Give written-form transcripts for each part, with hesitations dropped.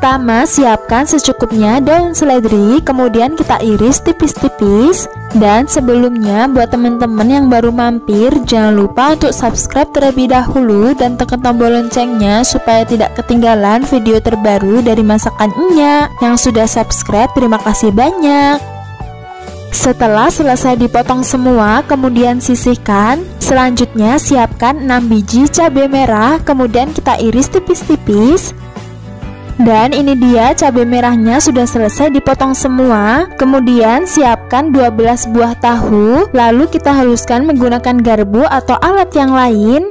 Pertama, siapkan secukupnya daun seledri, kemudian kita iris tipis-tipis. Dan sebelumnya, buat teman-teman yang baru mampir, jangan lupa untuk subscribe terlebih dahulu dan tekan tombol loncengnya supaya tidak ketinggalan video terbaru dari masakan Enya. Yang sudah subscribe, terima kasih banyak. Setelah selesai dipotong semua, kemudian sisihkan. Selanjutnya siapkan 6 biji cabai merah, kemudian kita iris tipis-tipis. Dan ini dia cabai merahnya sudah selesai dipotong semua. Kemudian siapkan 12 buah tahu, lalu kita haluskan menggunakan garpu atau alat yang lain.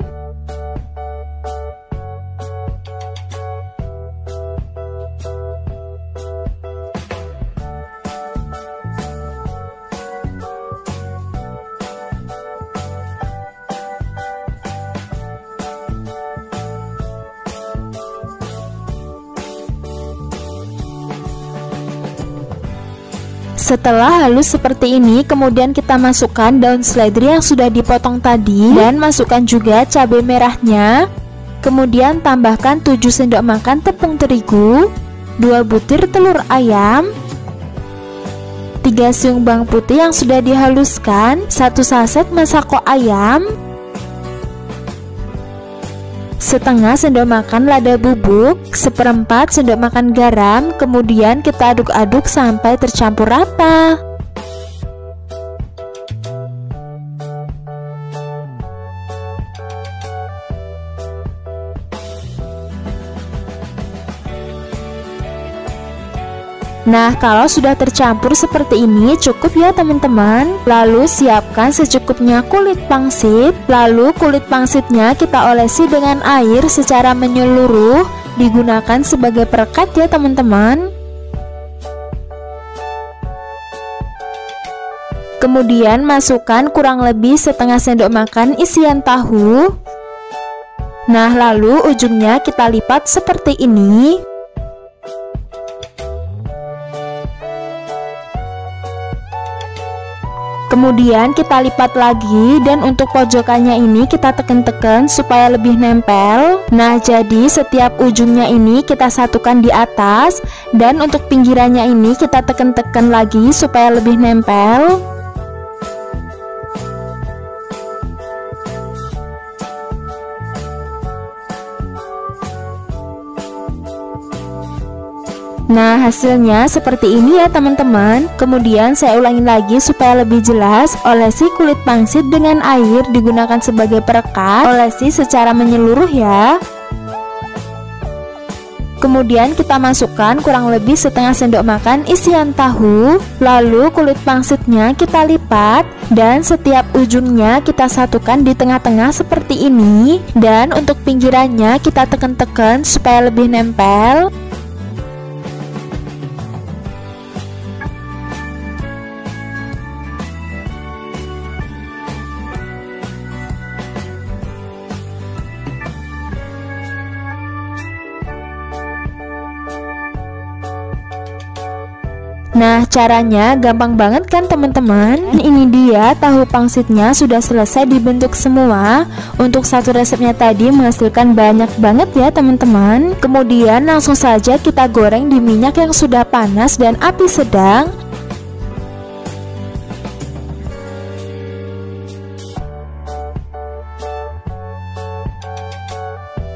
Setelah halus seperti ini, kemudian kita masukkan daun seledri yang sudah dipotong tadi dan masukkan juga cabai merahnya. Kemudian tambahkan 7 sendok makan tepung terigu, 2 butir telur ayam, 3 siung bawang putih yang sudah dihaluskan, 1 saset masako ayam, setengah sendok makan lada bubuk, 1/4 sendok makan garam, kemudian kita aduk-aduk sampai tercampur rata. Nah, kalau sudah tercampur seperti ini cukup ya teman-teman. Lalu siapkan secukupnya kulit pangsit. Lalu kulit pangsitnya kita olesi dengan air secara menyeluruh. Digunakan sebagai perekat ya teman-teman. Kemudian masukkan kurang lebih setengah sendok makan isian tahu. Nah, lalu ujungnya kita lipat seperti ini. Kemudian kita lipat lagi dan untuk pojokannya ini kita tekan-tekan supaya lebih nempel. Nah, jadi setiap ujungnya ini kita satukan di atas dan untuk pinggirannya ini kita tekan-tekan lagi supaya lebih nempel. Nah, hasilnya seperti ini ya teman-teman. Kemudian saya ulangi lagi supaya lebih jelas. Olesi kulit pangsit dengan air digunakan sebagai perekat. Olesi secara menyeluruh ya. Kemudian kita masukkan kurang lebih setengah sendok makan isian tahu. Lalu kulit pangsitnya kita lipat dan setiap ujungnya kita satukan di tengah-tengah seperti ini. Dan untuk pinggirannya kita tekan-tekan supaya lebih nempel. Nah, caranya gampang banget kan teman-teman. Ini dia tahu pangsitnya sudah selesai dibentuk semua. Untuk satu resepnya tadi menghasilkan banyak banget ya teman-teman. Kemudian langsung saja kita goreng di minyak yang sudah panas dan api sedang.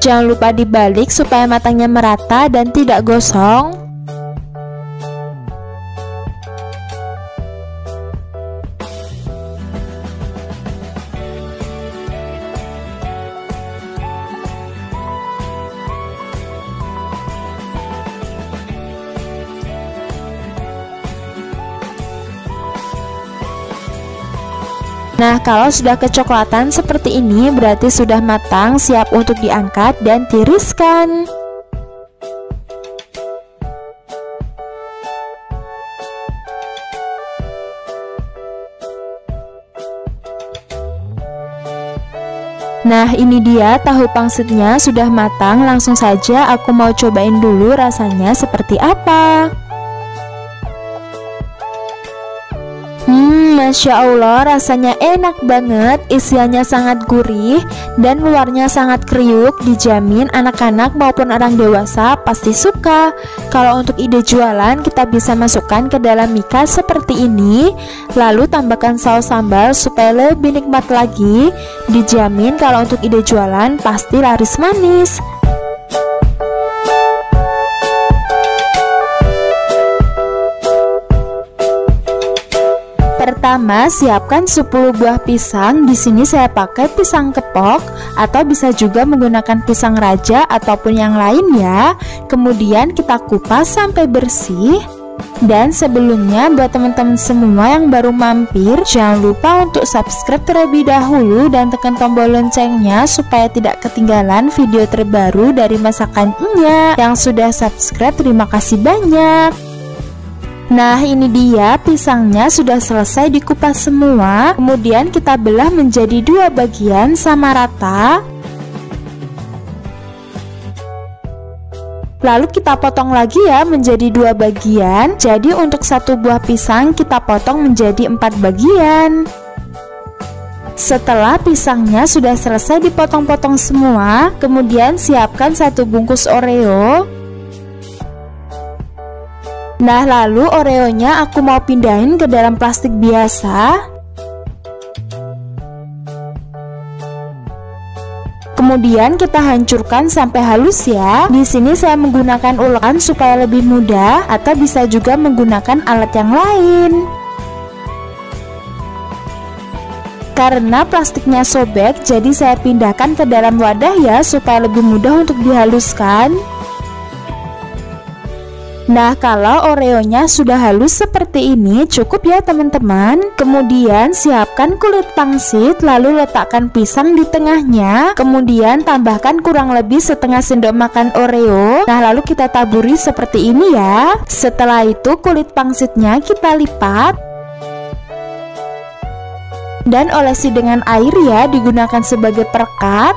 Jangan lupa dibalik supaya matangnya merata dan tidak gosong. Nah, kalau sudah kecoklatan seperti ini berarti sudah matang, siap untuk diangkat dan tiriskan. Nah, ini dia tahu pangsitnya sudah matang. Langsung saja aku mau cobain dulu rasanya seperti apa. Masya Allah, rasanya enak banget, isiannya sangat gurih dan luarnya sangat kriuk. Dijamin anak-anak maupun orang dewasa pasti suka. Kalau untuk ide jualan, kita bisa masukkan ke dalam mika seperti ini, lalu tambahkan saus sambal supaya lebih nikmat lagi. Dijamin kalau untuk ide jualan pasti laris manis. Pertama, siapkan 10 buah pisang. Di sini saya pakai pisang kepok atau bisa juga menggunakan pisang raja ataupun yang lain ya. Kemudian kita kupas sampai bersih. Dan sebelumnya buat teman-teman semua yang baru mampir, jangan lupa untuk subscribe terlebih dahulu dan tekan tombol loncengnya supaya tidak ketinggalan video terbaru dari masakan Enya. Yang sudah subscribe, terima kasih banyak. Nah, ini dia pisangnya sudah selesai dikupas semua. Kemudian kita belah menjadi 2 bagian sama rata. Lalu kita potong lagi ya menjadi 2 bagian. Jadi untuk 1 buah pisang kita potong menjadi 4 bagian. Setelah pisangnya sudah selesai dipotong-potong semua, kemudian siapkan 1 bungkus Oreo. Nah, lalu Oreonya aku mau pindahin ke dalam plastik biasa. Kemudian kita hancurkan sampai halus ya. Di sini saya menggunakan ulekan supaya lebih mudah, atau bisa juga menggunakan alat yang lain. Karena plastiknya sobek, jadi saya pindahkan ke dalam wadah ya supaya lebih mudah untuk dihaluskan. Nah, kalau Oreonya sudah halus seperti ini, cukup ya teman-teman. Kemudian siapkan kulit pangsit, lalu letakkan pisang di tengahnya. Kemudian tambahkan kurang lebih setengah sendok makan Oreo. Nah, lalu kita taburi seperti ini ya. Setelah itu kulit pangsitnya kita lipat dan olesi dengan air ya, digunakan sebagai perekat.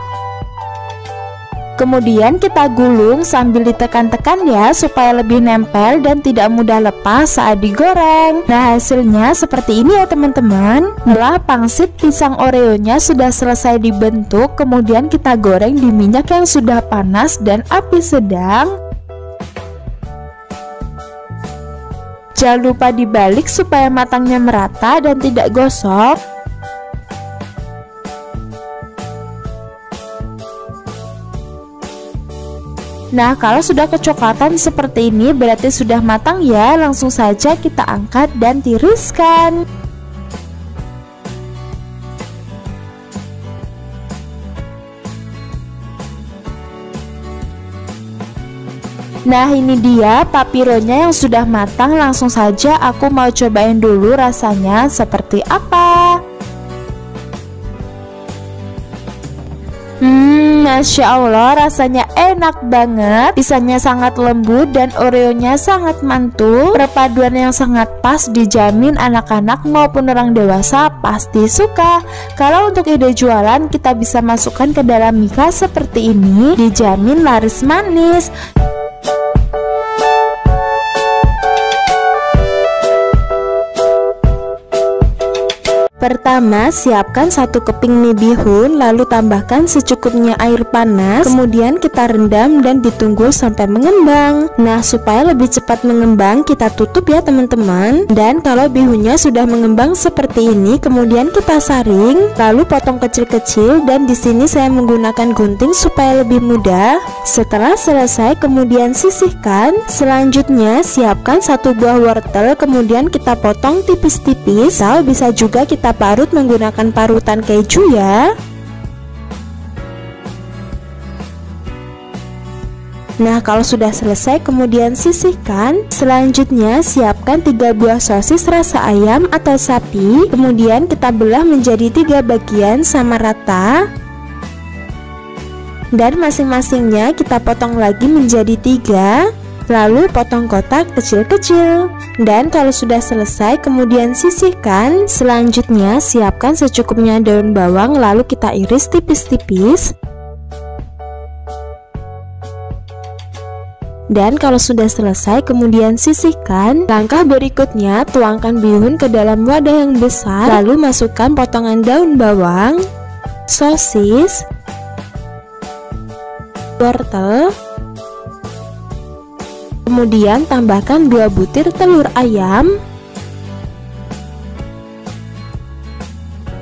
Kemudian kita gulung sambil ditekan-tekan ya supaya lebih nempel dan tidak mudah lepas saat digoreng. Nah, hasilnya seperti ini ya teman-teman. Setelah pangsit pisang Oreonya sudah selesai dibentuk, kemudian kita goreng di minyak yang sudah panas dan api sedang. Jangan lupa dibalik supaya matangnya merata dan tidak gosong. Nah, kalau sudah kecoklatan seperti ini berarti sudah matang ya. Langsung saja kita angkat dan tiriskan. Nah, ini dia papironya yang sudah matang. Langsung saja aku mau cobain dulu rasanya seperti apa. Masya Allah, rasanya enak banget. Pisangnya sangat lembut dan Oreonya sangat mantul. Perpaduan yang sangat pas, dijamin anak-anak maupun orang dewasa pasti suka. Kalau untuk ide jualan, kita bisa masukkan ke dalam mika seperti ini, dijamin laris manis. Pertama, siapkan 1 keping mie bihun, lalu tambahkan secukupnya air panas. Kemudian kita rendam dan ditunggu sampai mengembang. Nah, supaya lebih cepat mengembang, kita tutup ya teman-teman. Dan kalau bihunnya sudah mengembang seperti ini, kemudian kita saring, lalu potong kecil-kecil. Dan di sini saya menggunakan gunting supaya lebih mudah. Setelah selesai, kemudian sisihkan. Selanjutnya, siapkan 1 buah wortel, kemudian kita potong tipis-tipis. Atau bisa juga kita parut menggunakan parutan keju ya. Nah, kalau sudah selesai kemudian sisihkan. Selanjutnya siapkan 3 buah sosis rasa ayam atau sapi. Kemudian kita belah menjadi 3 bagian sama rata. Dan masing-masingnya kita potong lagi menjadi 3. Lalu potong kotak kecil-kecil. Dan kalau sudah selesai kemudian sisihkan. Selanjutnya siapkan secukupnya daun bawang, lalu kita iris tipis-tipis. Dan kalau sudah selesai kemudian sisihkan. Langkah berikutnya, tuangkan bihun ke dalam wadah yang besar, lalu masukkan potongan daun bawang, sosis, wortel, kemudian tambahkan 2 butir telur ayam,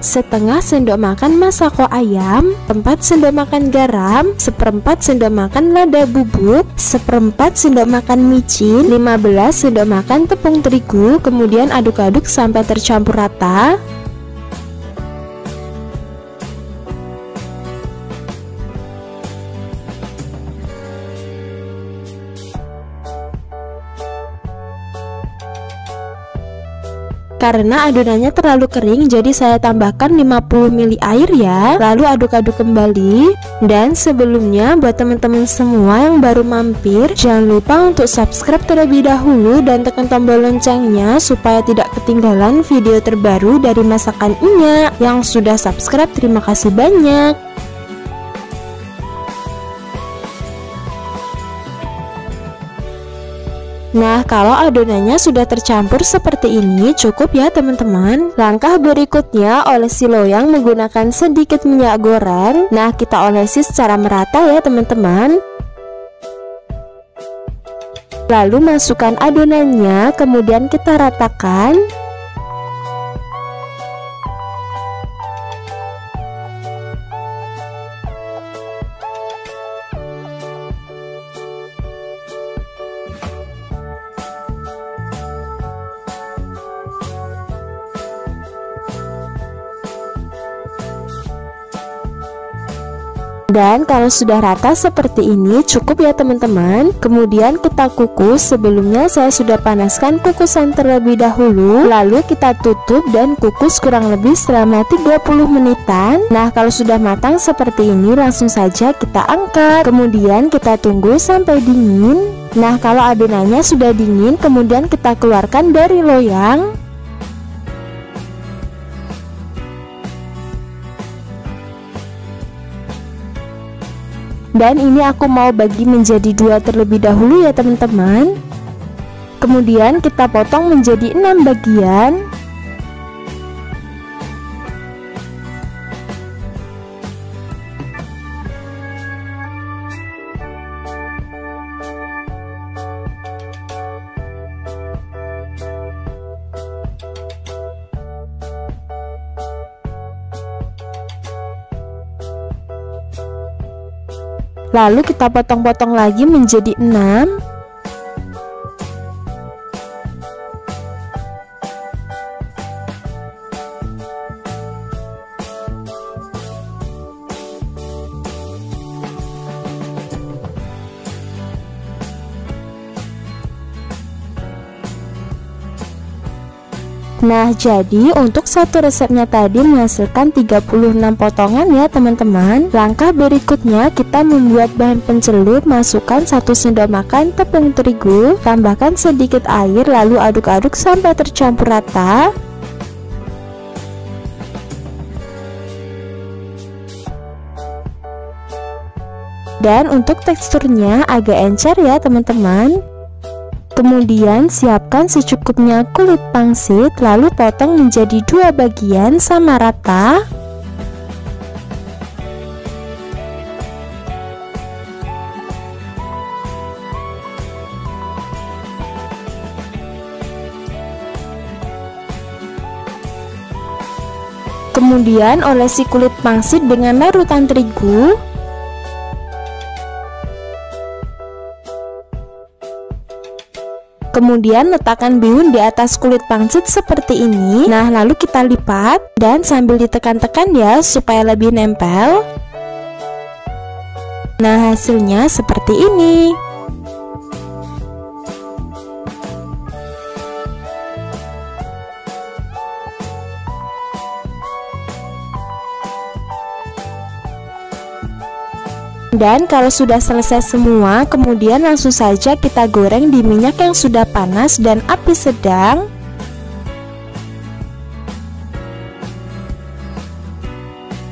setengah sendok makan masako ayam, 4 sendok makan garam, 1/4 sendok makan lada bubuk, 1/4 sendok makan micin, 15 sendok makan tepung terigu. Kemudian aduk-aduk sampai tercampur rata. Karena adonannya terlalu kering, jadi saya tambahkan 50 ml air ya. Lalu aduk-aduk kembali. Dan sebelumnya buat teman-teman semua yang baru mampir, jangan lupa untuk subscribe terlebih dahulu dan tekan tombol loncengnya supaya tidak ketinggalan video terbaru dari masakan Enya. Yang sudah subscribe, terima kasih banyak. Nah, kalau adonannya sudah tercampur seperti ini, cukup ya teman-teman. Langkah berikutnya, olesi loyang menggunakan sedikit minyak goreng. Nah, kita olesi secara merata ya teman-teman. Lalu masukkan adonannya, kemudian kita ratakan. Dan kalau sudah rata seperti ini, cukup ya teman-teman. Kemudian kita kukus. Sebelumnya saya sudah panaskan kukusan terlebih dahulu. Lalu kita tutup dan kukus kurang lebih selama 30 menitan. Nah, kalau sudah matang seperti ini, langsung saja kita angkat. Kemudian kita tunggu sampai dingin. Nah, kalau adonannya sudah dingin, kemudian kita keluarkan dari loyang. Dan ini aku mau bagi menjadi 2 terlebih dahulu ya teman-teman. Kemudian kita potong menjadi 6 bagian. Lalu kita potong-potong lagi menjadi 6. Nah, jadi untuk satu resepnya tadi menghasilkan 36 potongan ya teman-teman. Langkah berikutnya kita membuat bahan pencelup. Masukkan 1 sendok makan tepung terigu, tambahkan sedikit air, lalu aduk-aduk sampai tercampur rata. Dan untuk teksturnya agak encer ya teman-teman. Kemudian siapkan secukupnya kulit pangsit, lalu potong menjadi 2 bagian sama rata. Kemudian olesi kulit pangsit dengan larutan terigu. Kemudian letakkan bihun di atas kulit pangsit seperti ini. Nah, lalu kita lipat dan sambil ditekan-tekan ya supaya lebih nempel. Nah, hasilnya seperti ini. Dan kalau sudah selesai semua, kemudian langsung saja kita goreng di minyak yang sudah panas dan api sedang.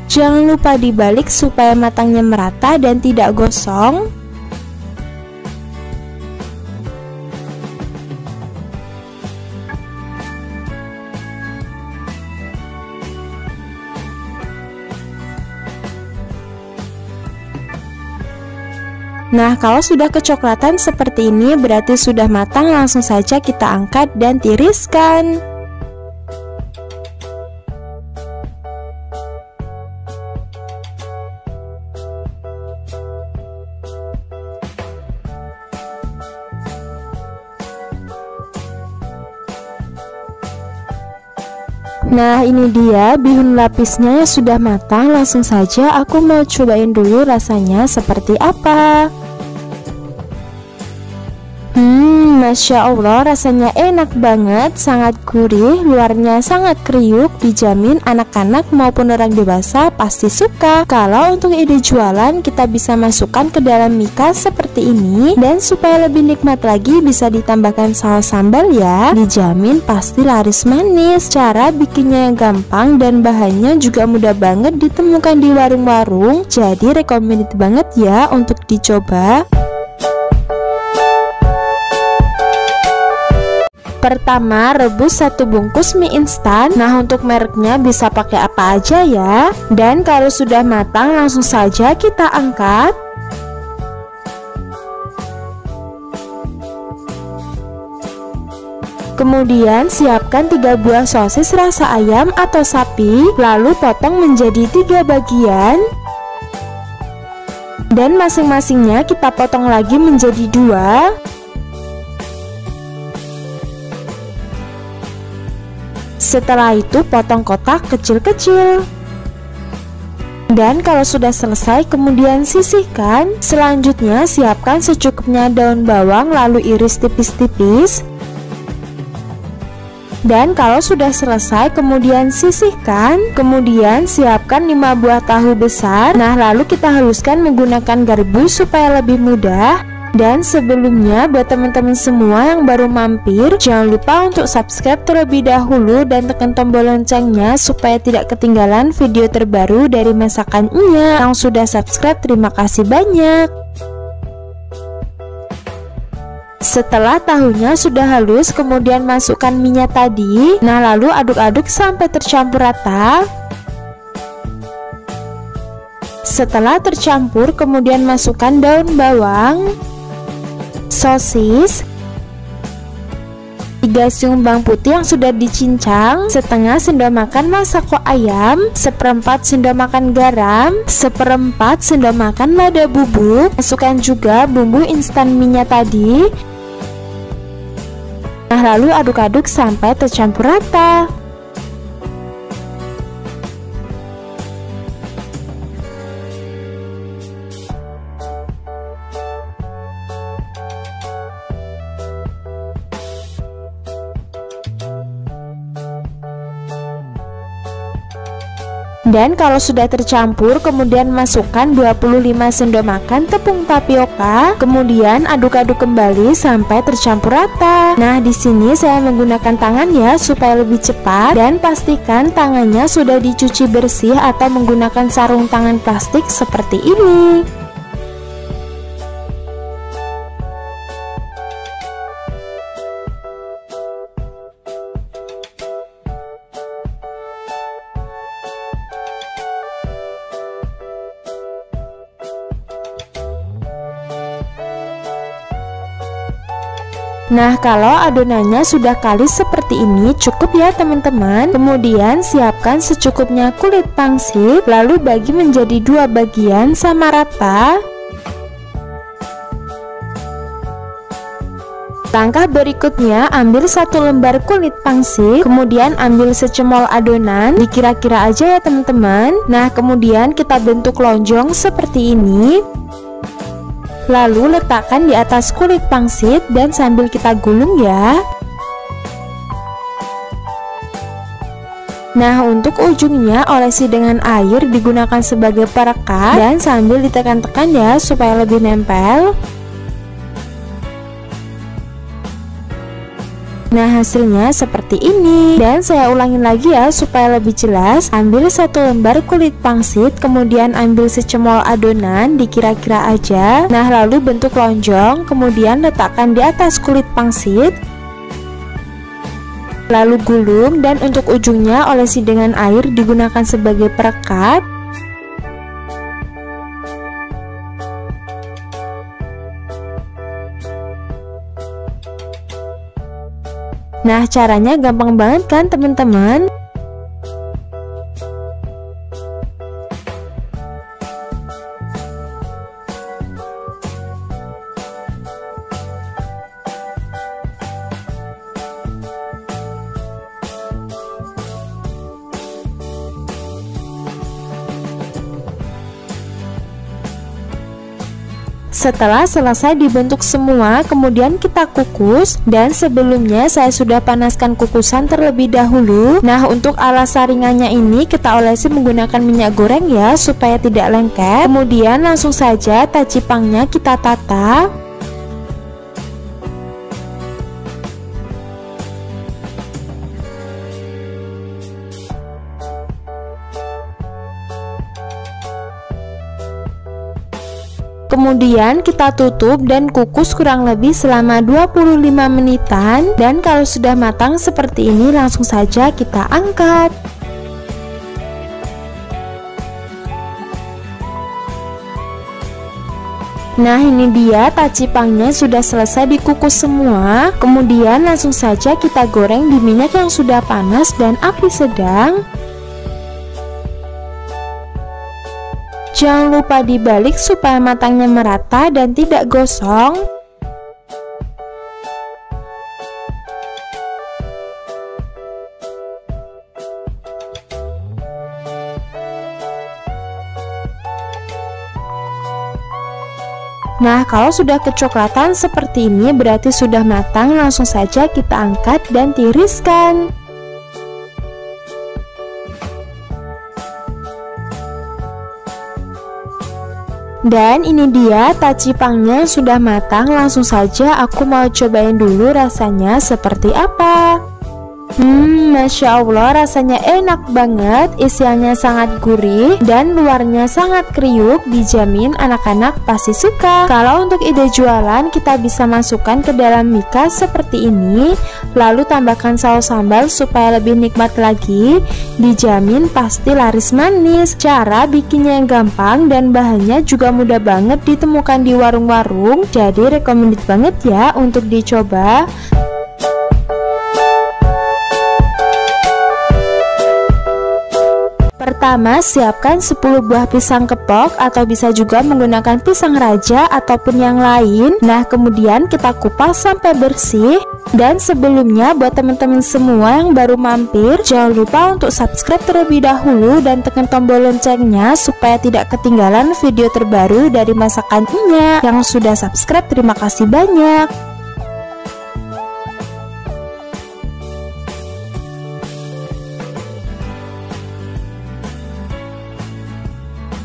Jangan lupa dibalik supaya matangnya merata dan tidak gosong. Nah, kalau sudah kecoklatan seperti ini berarti sudah matang, langsung saja kita angkat dan tiriskan. Nah, ini dia bihun lapisnya sudah matang. Langsung saja aku mau cobain dulu rasanya seperti apa. Masya Allah, rasanya enak banget, sangat gurih, luarnya sangat kriuk, dijamin anak-anak maupun orang dewasa pasti suka. Kalau untuk ide jualan, kita bisa masukkan ke dalam mika seperti ini, dan supaya lebih nikmat lagi bisa ditambahkan saus sambal ya, dijamin pasti laris manis. Cara bikinnya yang gampang dan bahannya juga mudah banget ditemukan di warung-warung, jadi recommended banget ya untuk dicoba. Pertama, rebus 1 bungkus mie instan. Nah, untuk mereknya bisa pakai apa aja ya. Dan kalau sudah matang langsung saja kita angkat. Kemudian siapkan 3 buah sosis rasa ayam atau sapi, lalu potong menjadi 3 bagian. Dan masing-masingnya kita potong lagi menjadi 2. Setelah itu potong kotak kecil-kecil. Dan kalau sudah selesai kemudian sisihkan. Selanjutnya siapkan secukupnya daun bawang lalu iris tipis-tipis. Dan kalau sudah selesai kemudian sisihkan. Kemudian siapkan 5 buah tahu besar. Nah, lalu kita haluskan menggunakan garpu supaya lebih mudah. Dan sebelumnya buat teman-teman semua yang baru mampir, jangan lupa untuk subscribe terlebih dahulu dan tekan tombol loncengnya supaya tidak ketinggalan video terbaru dari masakan Nya. Yang sudah subscribe terima kasih banyak. Setelah tahunya sudah halus, kemudian masukkan minyak tadi. Nah, lalu aduk-aduk sampai tercampur rata. Setelah tercampur, kemudian masukkan daun bawang, sosis, 3 siung bawang putih yang sudah dicincang, setengah sendok makan masako ayam, 1/4 sendok makan garam, 1/4 sendok makan lada bubuk. Masukkan juga bumbu instan minyak tadi. Nah, lalu aduk-aduk sampai tercampur rata. Dan kalau sudah tercampur kemudian masukkan 25 sendok makan tepung tapioka. Kemudian aduk-aduk kembali sampai tercampur rata. Nah, di sini saya menggunakan tangan ya supaya lebih cepat, dan pastikan tangannya sudah dicuci bersih atau menggunakan sarung tangan plastik seperti ini. Nah, kalau adonannya sudah kalis seperti ini cukup ya teman-teman. Kemudian siapkan secukupnya kulit pangsit, lalu bagi menjadi 2 bagian sama rata. Langkah berikutnya, ambil 1 lembar kulit pangsit, kemudian ambil secemol adonan, dikira-kira aja ya teman-teman. Nah, kemudian kita bentuk lonjong seperti ini. Lalu letakkan di atas kulit pangsit dan sambil kita gulung ya. Nah, untuk ujungnya olesi dengan air digunakan sebagai perekat dan sambil ditekan-tekan ya supaya lebih nempel. Nah, hasilnya seperti ini. Dan saya ulangin lagi ya supaya lebih jelas. Ambil 1 lembar kulit pangsit, kemudian ambil secemol adonan, dikira-kira aja. Nah, lalu bentuk lonjong, kemudian letakkan di atas kulit pangsit, lalu gulung, dan untuk ujungnya olesi dengan air digunakan sebagai perekat. Nah, caranya gampang banget kan teman-teman? Setelah selesai dibentuk semua, kemudian kita kukus, dan sebelumnya saya sudah panaskan kukusan terlebih dahulu. Nah, untuk alas saringannya ini kita olesi menggunakan minyak goreng ya, supaya tidak lengket. Kemudian langsung saja taci pangnya kita tata. Kemudian kita tutup dan kukus kurang lebih selama 25 menitan. Dan kalau sudah matang seperti ini, langsung saja kita angkat. Nah, ini dia taci pangnya sudah selesai dikukus semua. Kemudian langsung saja kita goreng di minyak yang sudah panas dan api sedang. Jangan lupa dibalik supaya matangnya merata dan tidak gosong. Nah, kalau sudah kecoklatan seperti ini berarti sudah matang. Langsung saja kita angkat dan tiriskan. Dan ini dia taci pangnya sudah matang. Langsung saja aku mau cobain dulu rasanya seperti apa. Masya Allah, rasanya enak banget, isiannya sangat gurih dan luarnya sangat kriuk, dijamin anak-anak pasti suka. Kalau untuk ide jualan, kita bisa masukkan ke dalam mika seperti ini, lalu tambahkan saus sambal supaya lebih nikmat lagi, dijamin pasti laris manis. Cara bikinnya yang gampang dan bahannya juga mudah banget ditemukan di warung-warung, jadi recommended banget ya untuk dicoba. Pertama, siapkan 10 buah pisang kepok atau bisa juga menggunakan pisang raja ataupun yang lain. Nah, kemudian kita kupas sampai bersih. Dan sebelumnya buat teman-teman semua yang baru mampir, jangan lupa untuk subscribe terlebih dahulu dan tekan tombol loncengnya supaya tidak ketinggalan video terbaru dari masakan Nya. Yang sudah subscribe, terima kasih banyak.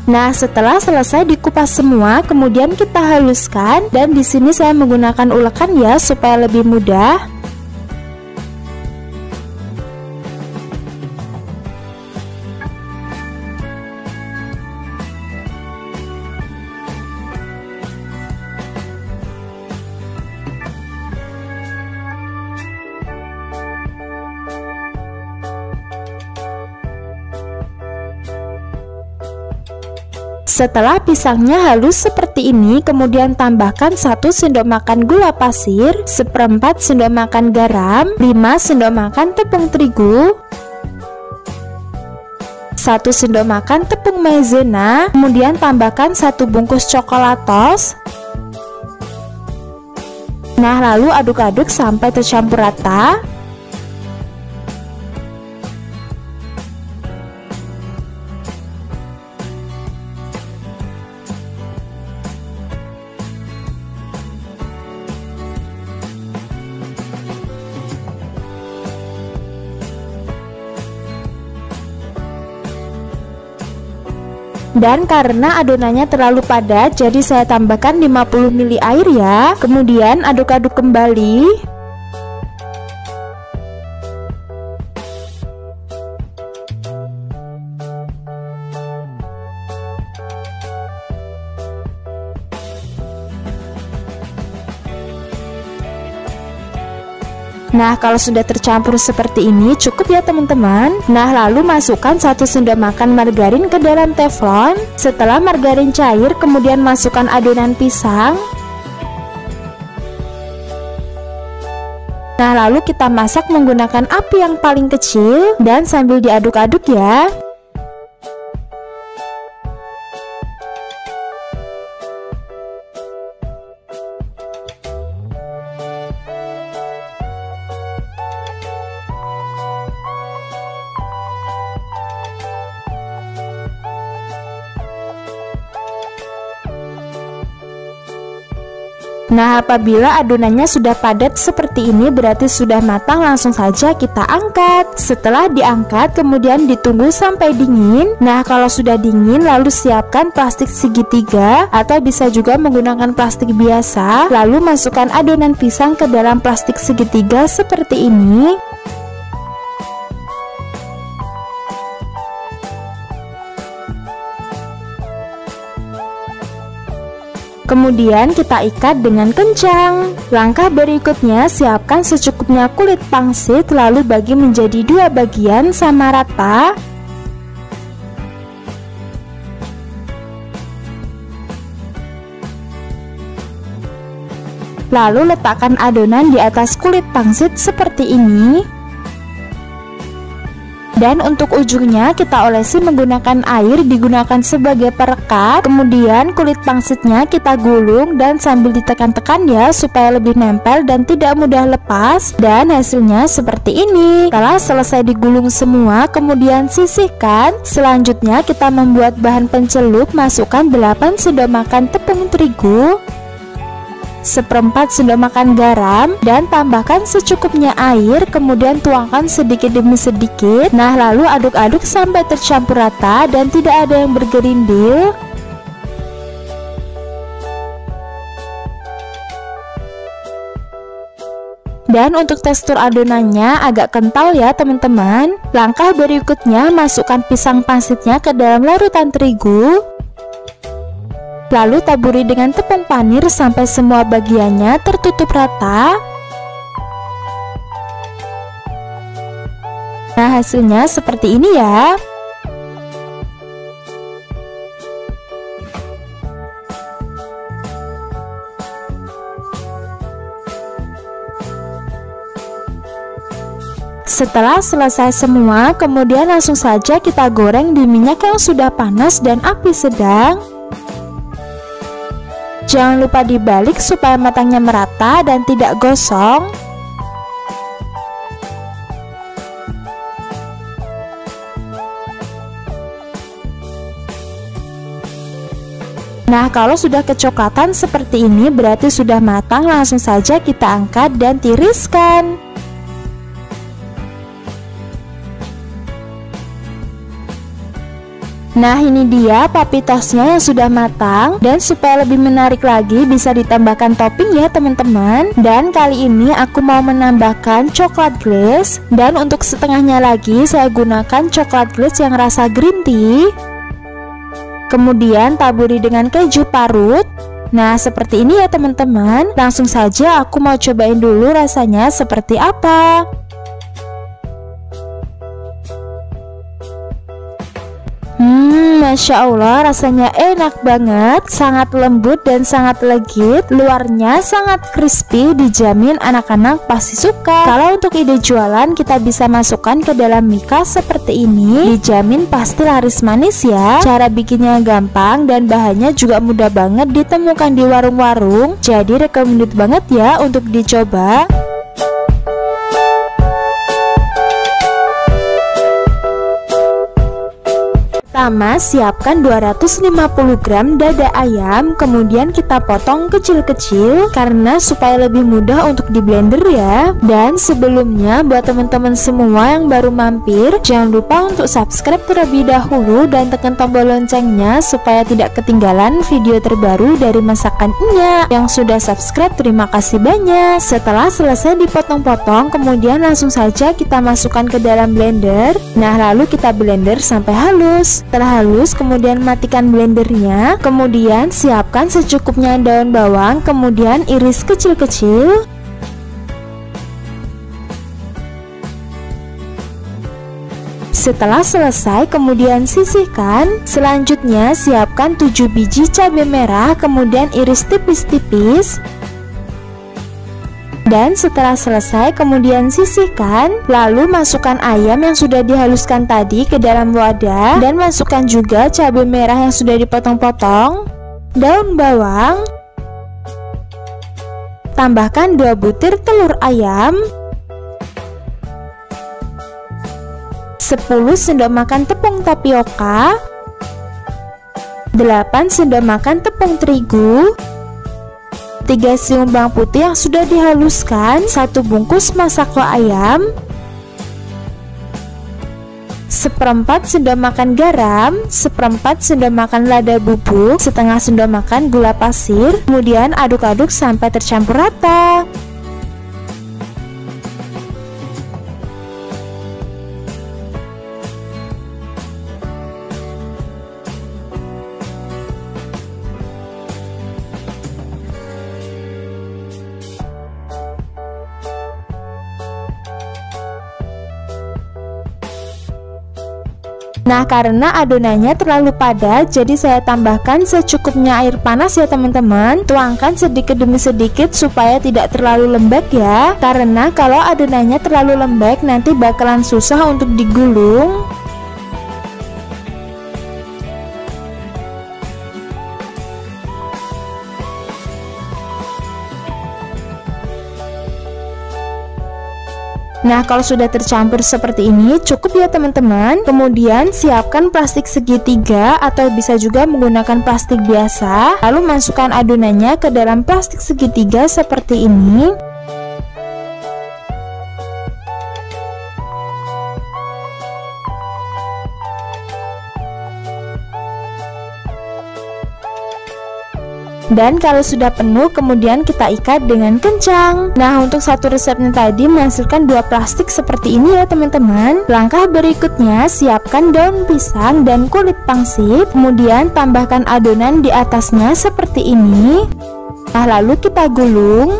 Nah, setelah selesai dikupas semua, kemudian kita haluskan, dan di sini saya menggunakan ulekan ya supaya lebih mudah. Setelah pisangnya halus seperti ini, kemudian tambahkan 1 sendok makan gula pasir, 1/4 sendok makan garam, 5 sendok makan tepung terigu, 1 sendok makan tepung maizena, kemudian tambahkan 1 bungkus coklatos. Nah, lalu aduk-aduk sampai tercampur rata. Dan karena adonannya terlalu padat, jadi saya tambahkan 50 ml air ya. Kemudian aduk-aduk kembali. Nah, kalau sudah tercampur seperti ini cukup ya teman-teman. Nah, lalu masukkan 1 sendok makan margarin ke dalam teflon. Setelah margarin cair, kemudian masukkan adonan pisang. Nah, lalu kita masak menggunakan api yang paling kecil dan sambil diaduk-aduk ya. Nah, apabila adonannya sudah padat seperti ini berarti sudah matang, langsung saja kita angkat. Setelah diangkat kemudian ditunggu sampai dingin. Nah, kalau sudah dingin lalu siapkan plastik segitiga atau bisa juga menggunakan plastik biasa. Lalu masukkan adonan pisang ke dalam plastik segitiga seperti ini. Kemudian kita ikat dengan kencang. Langkah berikutnya, siapkan secukupnya kulit pangsit lalu bagi menjadi 2 bagian sama rata. Lalu letakkan adonan di atas kulit pangsit seperti ini. Dan untuk ujungnya kita olesi menggunakan air, digunakan sebagai perekat. Kemudian kulit pangsitnya kita gulung dan sambil ditekan-tekan ya supaya lebih nempel dan tidak mudah lepas. Dan hasilnya seperti ini. Setelah selesai digulung semua kemudian sisihkan. Selanjutnya kita membuat bahan pencelup. Masukkan 8 sendok makan tepung terigu, 1/4 sendok makan garam, dan tambahkan secukupnya air, kemudian tuangkan sedikit demi sedikit. Nah, lalu aduk-aduk sampai tercampur rata dan tidak ada yang bergerindil. Dan untuk tekstur adonannya agak kental ya teman-teman. Langkah berikutnya, masukkan pisang pangsitnya ke dalam larutan terigu. Lalu taburi dengan tepung panir sampai semua bagiannya tertutup rata. Nah, hasilnya seperti ini ya. Setelah selesai semua, kemudian langsung saja kita goreng di minyak yang sudah panas dan api sedang. Jangan lupa dibalik supaya matangnya merata dan tidak gosong. Nah, kalau sudah kecoklatan seperti ini berarti sudah matang. Langsung saja kita angkat dan tiriskan. Nah, ini dia papitosnya yang sudah matang. Dan supaya lebih menarik lagi bisa ditambahkan topping ya teman-teman. Dan kali ini aku mau menambahkan coklat glaze. Dan untuk setengahnya lagi saya gunakan coklat glaze yang rasa green tea. Kemudian taburi dengan keju parut. Nah, seperti ini ya teman-teman. Langsung saja aku mau cobain dulu rasanya seperti apa. Masya Allah, rasanya enak banget, sangat lembut dan sangat legit. Luarnya sangat crispy, dijamin anak-anak pasti suka. Kalau untuk ide jualan, kita bisa masukkan ke dalam mika seperti ini. Dijamin pasti laris manis ya. Cara bikinnya gampang dan bahannya juga mudah banget ditemukan di warung-warung. Jadi recommended banget ya untuk dicoba. Pertama, siapkan 250 gram dada ayam, kemudian kita potong kecil-kecil karena supaya lebih mudah untuk di blender ya. Dan sebelumnya buat teman-teman semua yang baru mampir, jangan lupa untuk subscribe terlebih dahulu dan tekan tombol loncengnya supaya tidak ketinggalan video terbaru dari masakan Enya. Yang sudah subscribe terima kasih banyak. Setelah selesai dipotong-potong, kemudian langsung saja kita masukkan ke dalam blender. Nah, lalu kita blender sampai halus. Setelah halus kemudian matikan blendernya. Kemudian siapkan secukupnya daun bawang, kemudian iris kecil-kecil. Setelah selesai kemudian sisihkan. Selanjutnya siapkan 7 biji cabai merah, kemudian iris tipis-tipis. Dan setelah selesai kemudian sisihkan, lalu masukkan ayam yang sudah dihaluskan tadi ke dalam wadah, dan masukkan juga cabai merah yang sudah dipotong-potong, daun bawang, tambahkan 2 butir telur ayam, 10 sendok makan tepung tapioka, 8 sendok makan tepung terigu, 3 siung bawang putih yang sudah dihaluskan, 1 bungkus masako ayam, 1/4 sendok makan garam, 1/4 sendok makan lada bubuk, setengah sendok makan gula pasir, kemudian aduk-aduk sampai tercampur rata. Nah, karena adonannya terlalu padat, jadi saya tambahkan secukupnya air panas ya teman-teman. Tuangkan sedikit demi sedikit supaya tidak terlalu lembek ya. Karena kalau adonannya terlalu lembek nanti bakalan susah untuk digulung. Nah, kalau sudah tercampur seperti ini cukup ya teman-teman. Kemudian siapkan plastik segitiga atau bisa juga menggunakan plastik biasa. Lalu masukkan adonannya ke dalam plastik segitiga seperti ini. Dan kalau sudah penuh kemudian kita ikat dengan kencang. Nah, untuk satu resepnya tadi menghasilkan 2 plastik seperti ini ya teman-teman. Langkah berikutnya siapkan daun pisang dan kulit pangsit, kemudian tambahkan adonan di atasnya seperti ini. Nah, lalu kita gulung.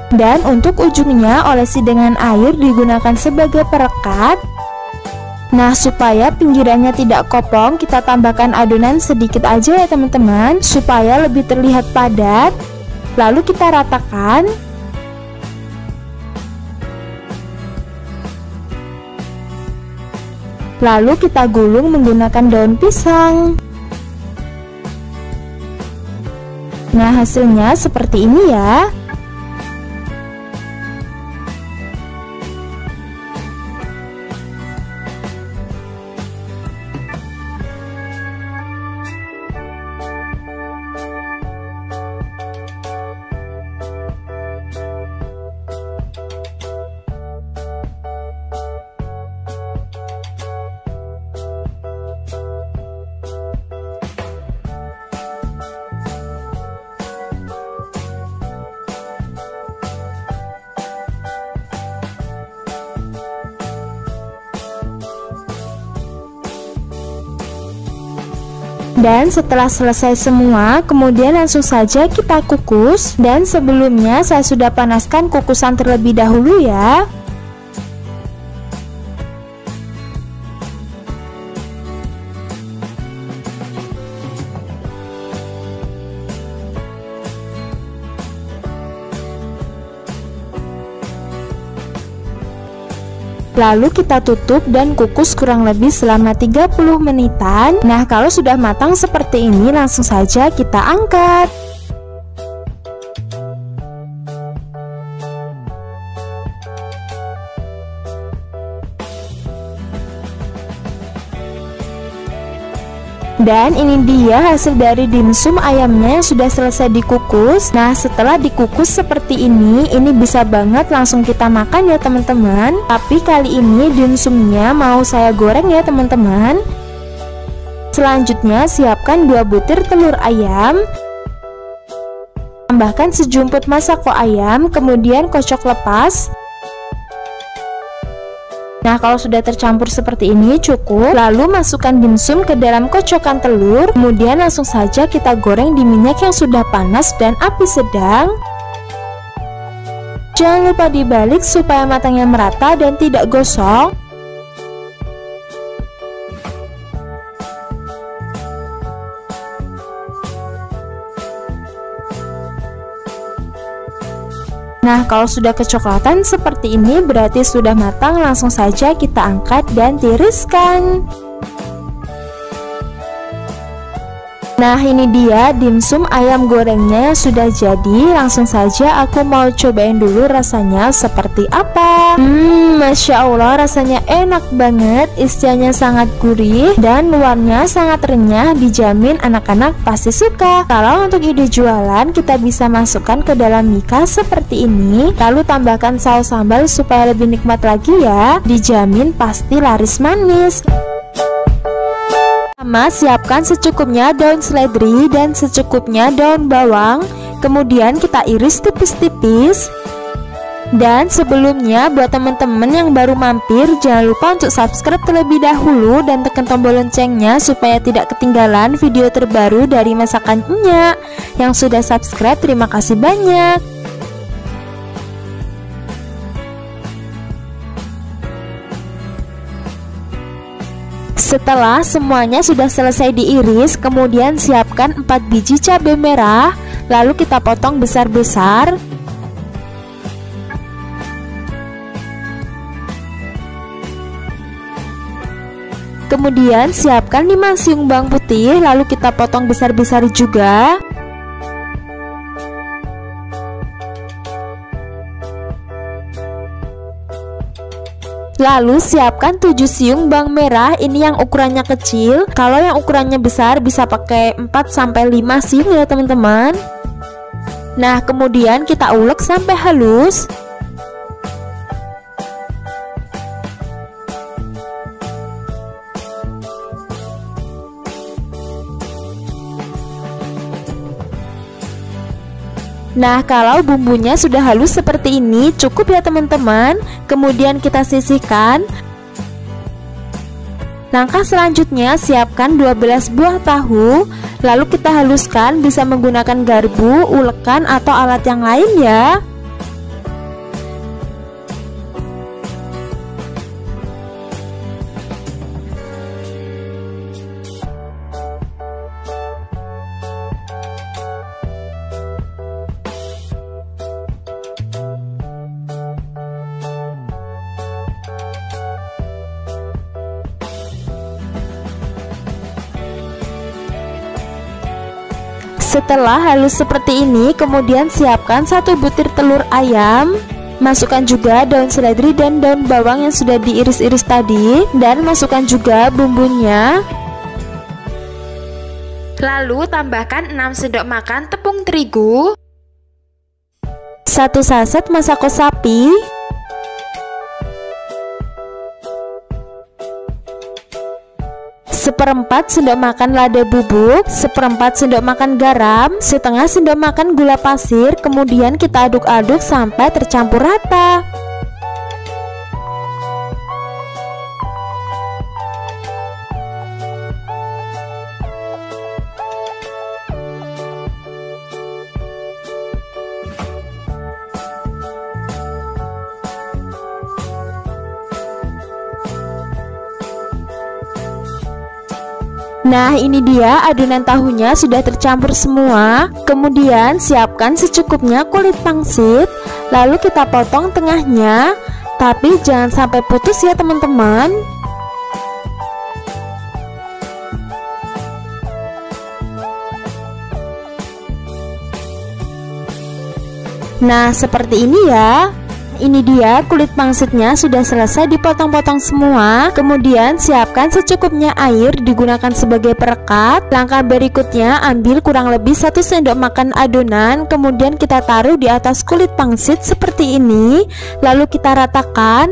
Dan untuk ujungnya olesi dengan air digunakan sebagai perekat. Nah, supaya pinggirannya tidak kopong, kita tambahkan adonan sedikit aja ya teman-teman, supaya lebih terlihat padat. Lalu kita ratakan. Lalu kita gulung menggunakan daun pisang. Nah, hasilnya seperti ini ya. Dan setelah selesai semua, kemudian langsung saja kita kukus. Dan sebelumnya saya sudah panaskan kukusan terlebih dahulu ya. Lalu kita tutup dan kukus kurang lebih selama 30 menitan. Nah, kalau sudah matang seperti ini langsung saja kita angkat. Dan ini dia hasil dari dimsum ayamnya yang sudah selesai dikukus. Nah, setelah dikukus seperti ini bisa banget langsung kita makan ya teman-teman. Tapi kali ini dimsumnya mau saya goreng ya teman-teman. Selanjutnya siapkan 2 butir telur ayam. Tambahkan sejumput masako ayam, kemudian kocok lepas. Nah, kalau sudah tercampur seperti ini cukup. Lalu masukkan dimsum ke dalam kocokan telur. Kemudian langsung saja kita goreng di minyak yang sudah panas dan api sedang. Jangan lupa dibalik supaya matangnya merata dan tidak gosong. Nah, kalau sudah kecoklatan seperti ini berarti sudah matang. Langsung saja kita angkat dan tiriskan. Nah, ini dia dimsum ayam gorengnya yang sudah jadi. Langsung saja aku mau cobain dulu rasanya seperti apa. Masya Allah, rasanya enak banget. Isiannya sangat gurih dan luarnya sangat renyah. Dijamin anak-anak pasti suka. Kalau untuk ide jualan, kita bisa masukkan ke dalam mika seperti ini, lalu tambahkan saus sambal supaya lebih nikmat lagi ya. Dijamin pasti laris manis. Pertama, siapkan secukupnya daun seledri dan secukupnya daun bawang. Kemudian kita iris tipis-tipis. Dan sebelumnya, buat teman-teman yang baru mampir, jangan lupa untuk subscribe terlebih dahulu dan tekan tombol loncengnya supaya tidak ketinggalan video terbaru dari masakan Enya. Yang sudah subscribe, terima kasih banyak. Setelah semuanya sudah selesai diiris, kemudian siapkan 4 biji cabai merah, lalu kita potong besar-besar. Kemudian siapkan 5 siung bawang putih, lalu kita potong besar-besar juga. Lalu siapkan 7 siung bawang merah, ini yang ukurannya kecil. Kalau yang ukurannya besar bisa pakai 4-5 siung ya teman-teman. Nah, kemudian kita ulek sampai halus. Nah, kalau bumbunya sudah halus seperti ini, cukup ya teman-teman. Kemudian kita sisihkan. Langkah selanjutnya, siapkan 12 buah tahu. Lalu kita haluskan, bisa menggunakan garpu, ulekan, atau alat yang lain ya. Setelah halus seperti ini, kemudian siapkan 1 butir telur ayam. Masukkan juga daun seledri dan daun bawang yang sudah diiris-iris tadi. Dan masukkan juga bumbunya. Lalu tambahkan 6 sendok makan tepung terigu, 1 saset masako sapi, 1/4 sendok makan lada bubuk, 1/4 sendok makan garam, setengah sendok makan gula pasir. Kemudian kita aduk-aduk sampai tercampur rata. Nah, ini dia adonan tahunya sudah tercampur semua. Kemudian siapkan secukupnya kulit pangsit. Lalu kita potong tengahnya, tapi jangan sampai putus ya teman-teman. Nah, seperti ini ya. Ini dia kulit pangsitnya sudah selesai dipotong-potong semua. Kemudian siapkan secukupnya air, digunakan sebagai perekat. Langkah berikutnya, ambil kurang lebih 1 sendok makan adonan. Kemudian kita taruh di atas kulit pangsit seperti ini. Lalu kita ratakan.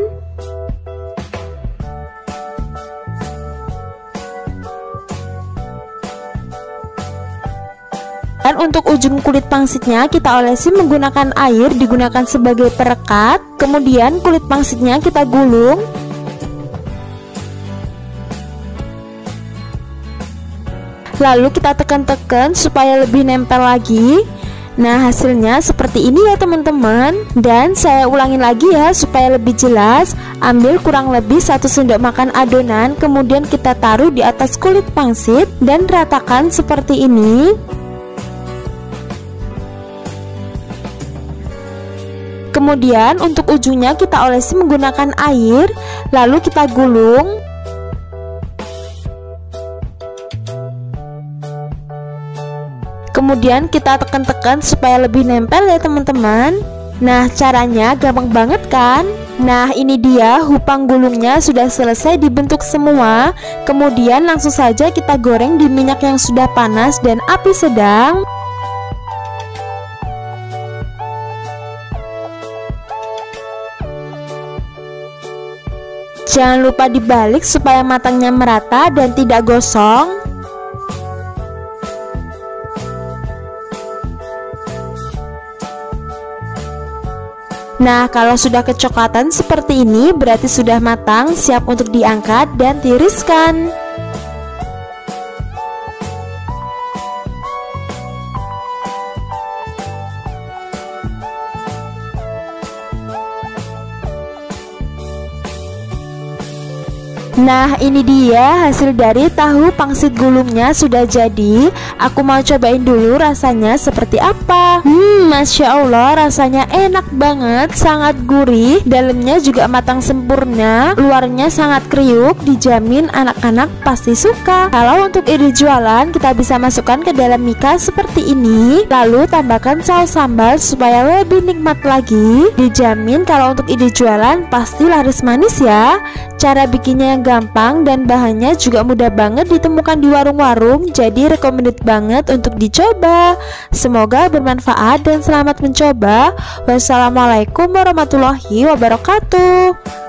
Dan untuk ujung kulit pangsitnya kita olesi menggunakan air, digunakan sebagai perekat. Kemudian kulit pangsitnya kita gulung. Lalu kita tekan-tekan supaya lebih nempel lagi. Nah, hasilnya seperti ini ya teman-teman. Dan saya ulangin lagi ya supaya lebih jelas. Ambil kurang lebih 1 sendok makan adonan, kemudian kita taruh di atas kulit pangsit dan ratakan seperti ini. Kemudian untuk ujungnya kita olesi menggunakan air, lalu kita gulung. Kemudian kita tekan-tekan supaya lebih nempel ya teman-teman. Nah, caranya gampang banget kan? Nah, ini dia hupang gulungnya sudah selesai dibentuk semua. Kemudian langsung saja kita goreng di minyak yang sudah panas dan api sedang. Jangan lupa dibalik supaya matangnya merata dan tidak gosong. Nah, kalau sudah kecoklatan seperti ini berarti sudah matang, siap untuk diangkat dan tiriskan. Nah, ini dia hasil dari tahu pangsit gulungnya sudah jadi. Aku mau cobain dulu rasanya seperti apa. Masya Allah, rasanya enak banget, sangat gurih. Dalamnya juga matang sempurna, luarnya sangat kriuk. Dijamin anak-anak pasti suka. Kalau untuk ide jualan, kita bisa masukkan ke dalam mika seperti ini, lalu tambahkan saus sambal supaya lebih nikmat lagi. Dijamin kalau untuk ide jualan pasti laris manis ya. Cara bikinnya yang gampang dan bahannya juga mudah banget ditemukan di warung-warung, jadi recommended banget untuk dicoba. Semoga bermanfaat dan selamat mencoba. Wassalamualaikum warahmatullahi wabarakatuh.